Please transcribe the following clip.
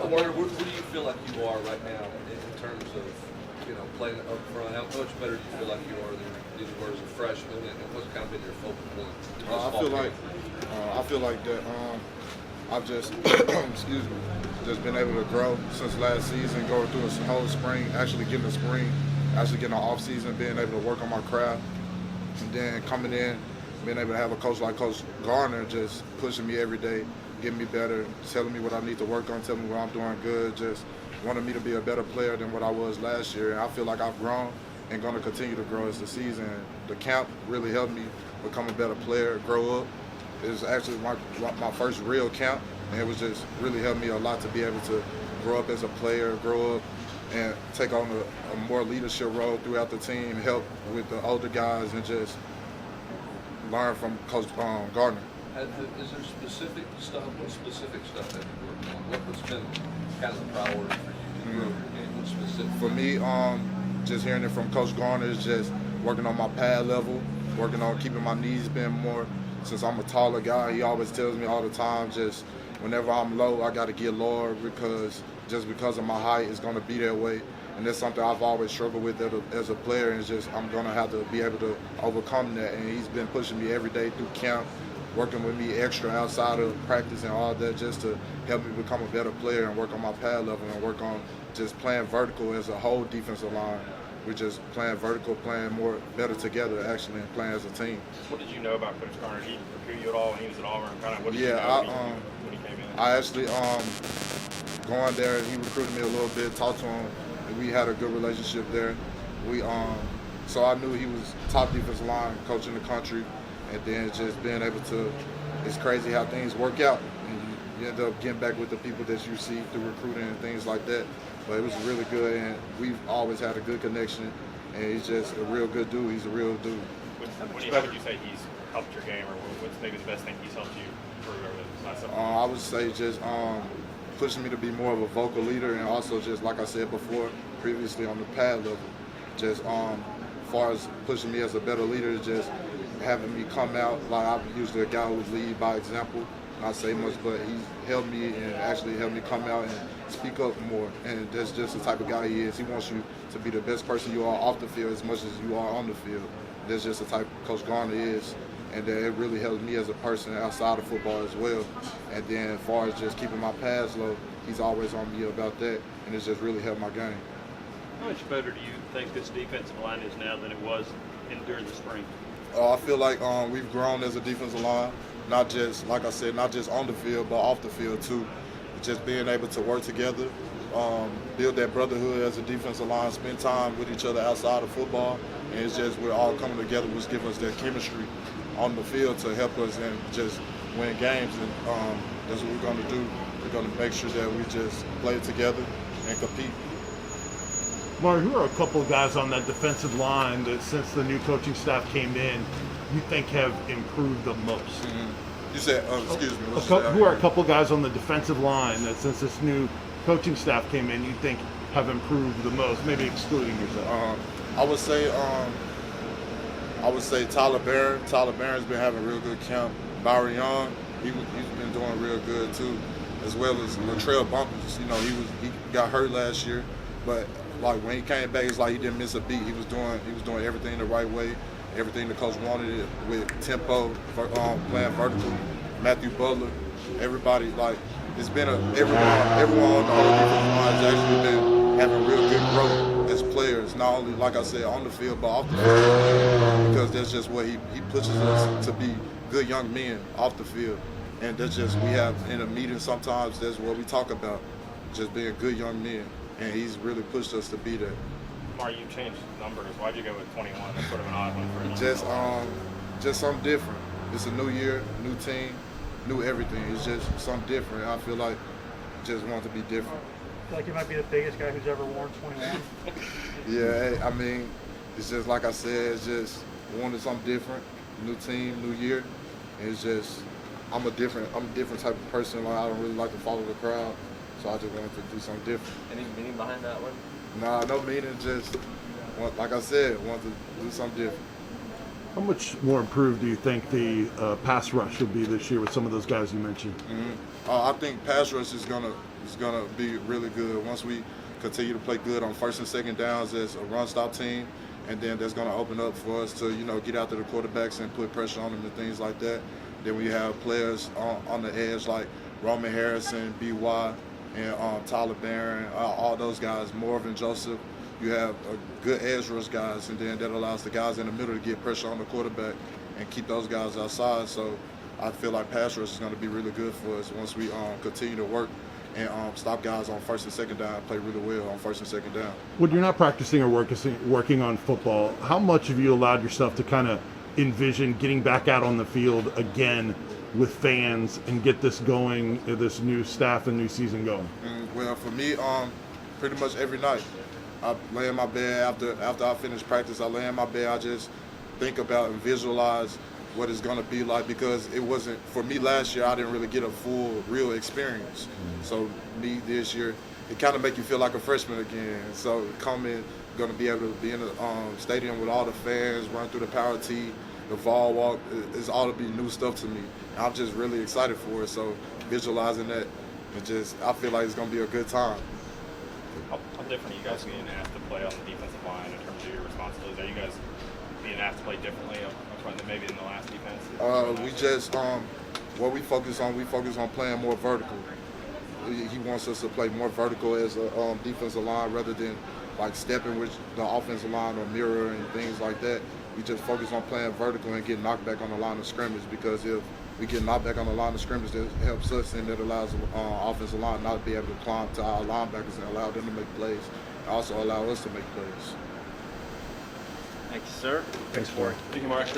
Omari, where do you feel like you are right now in terms of playing up front? How much better do you feel like you are than you were as a freshman, and what's kind of been your focal point? I feel like that. I've just excuse me, just been able to grow since last season, going through a whole spring, actually getting an off season, being able to work on my craft, and then coming in, being able to have a coach like Coach Garner just pushing me every day, getting me better, telling me what I need to work on, telling me what I'm doing good, just wanting me to be a better player than what I was last year. And I feel like I've grown and going to continue to grow as the season. The camp really helped me become a better player, grow up. It was actually my first real camp, and it was just really helped me a lot to be able to grow up as a player, grow up and take on a more leadership role throughout the team, help with the older guys, and just learn from Coach Gardner. Is there specific stuff that you worked on? What's been kind of the priority for you to grow your game? What's specific? For me, just hearing it from Coach Garner is just working on my pad level, working on keeping my knees bent more. Since I'm a taller guy, he always tells me all the time, just whenever I'm low, I got to get lower because of my height, it's going to be that way. And that's something I've always struggled with as a player, and it's just I'm going to have to be able to overcome that. And he's been pushing me every day through camp, working with me extra outside of practice and all that, just to help me become a better player and work on my pad level and work on just playing vertical as a whole defensive line. We're just playing vertical, playing better together actually, and playing as a team. What did you know about Coach Garner? Did he recruit you at all when he was at Auburn? What did you know when he came in? I actually going there, he recruited me a little bit, talked to him, and we had a good relationship there. So I knew he was top defensive line coach in the country, and then just being able to, it's crazy how things work out, and you end up getting back with the people that you see through recruiting and things like that. But it was really good, and we've always had a good connection, and he's just a real good dude. He's a real dude. How would you say he's helped your game, or what's maybe the best thing he's helped you improve over the last several years? I would say just pushing me to be more of a vocal leader, and also just like I said before, previously on the pad level, just as far as pushing me as a better leader, just having me come out. Like I'm usually a guy who would lead by example. Not say much, but he helped me and actually helped me come out and speak up more. And that's just the type of guy he is. He wants you to be the best person you are off the field as much as you are on the field. That's just the type Coach Garner is. And then it really helps me as a person outside of football as well. And then as far as just keeping my pads low, he's always on me about that. And it's just really helped my game. How much better do you think this defensive line is now than it was during the spring? I feel like we've grown as a defensive line. Not just, like I said, not just on the field, but off the field too. Just being able to work together, build that brotherhood as a defensive line, spend time with each other outside of football, and it's just we're all coming together, which gives us that chemistry on the field to help us and just win games. And that's what we're going to do. We're going to make sure that we just play together and compete. Omari, who are a couple of guys on that defensive line that since the new coaching staff came in, you think have improved the most? Mm-hmm. You said, excuse me. Who are a couple of guys on the defensive line that since this new coaching staff came in, you think have improved the most, maybe excluding yourself? I would say Tyler Barron. Tyler Barron's been having a real good camp. Byron Young, he's been doing real good too, as well as Latrell Bumpers. He got hurt last year, but like when he came back, it's like he didn't miss a beat. He was doing everything the right way. Everything the coach wanted it with tempo, playing vertical. Matthew Butler, everybody, like it's been everyone on the whole defensive line has actually been having real good growth as players, not only like I said on the field but off the field, because that's just what he pushes us to be good young men off the field, and that's just we have in a meeting sometimes that's what we talk about, just being good young men, and he's really pushed us to be that. Omari, you changed numbers. Why'd you go with 21? That's sort of an odd one for a number. Just something different. It's a new year, new team, new everything. It's just something different. I feel like just want to be different. I feel like you might be the biggest guy who's ever worn 21. Yeah, I mean, it's just like I said, it's just wanted something different, new team, new year. And it's just I'm a different type of person. Like I don't really like to follow the crowd, so I just wanted to do something different. Any meaning behind that one? Nah, no meaning. Just like I said, want to do something different. How much more improved do you think the pass rush will be this year with some of those guys you mentioned? I think pass rush is gonna be really good once we continue to play good on first and second downs as a run stop team, and then that's gonna open up for us to get after the quarterbacks and put pressure on them and things like that. Then we have players on the edge like Roman Harrison, BY, and Tyler Barron, all those guys, Morvin Joseph. You have a good edge rush guys, and then that allows the guys in the middle to get pressure on the quarterback and keep those guys outside. So I feel like pass rush is going to be really good for us once we continue to work and stop guys on first and second down, play really well on first and second down. When you're not practicing or working on football, how much have you allowed yourself to kind of envision getting back out on the field again with fans and get this going, this new staff and new season going? Well, for me, pretty much every night. I lay in my bed after I finish practice. I lay in my bed. I just think about and visualize what it's going to be like, because it wasn't for me last year. I didn't really get a full, real experience. So me this year, it kind of make you feel like a freshman again. So coming, going to be able to be in the stadium with all the fans, run through the power tee, the Vol walk, it's all to be new stuff to me. And I'm just really excited for it. So visualizing that, I feel like it's going to be a good time. How different are you guys being asked to play on the defensive line in terms of your responsibilities? Are you guys being asked to play differently up front than maybe in the last defense? We just what we focus on playing more vertical. He wants us to play more vertical as a defensive line rather than like stepping with the offensive line or mirror and things like that. We just focus on playing vertical and getting knocked back on the line of scrimmage, because if we get knocked back on the line of scrimmage, that helps us, and that allows the offensive line not to be able to climb to our linebackers and allow them to make plays, and also allow us to make plays. Thank you, sir. Thanks, Mark. Thank you, Mark.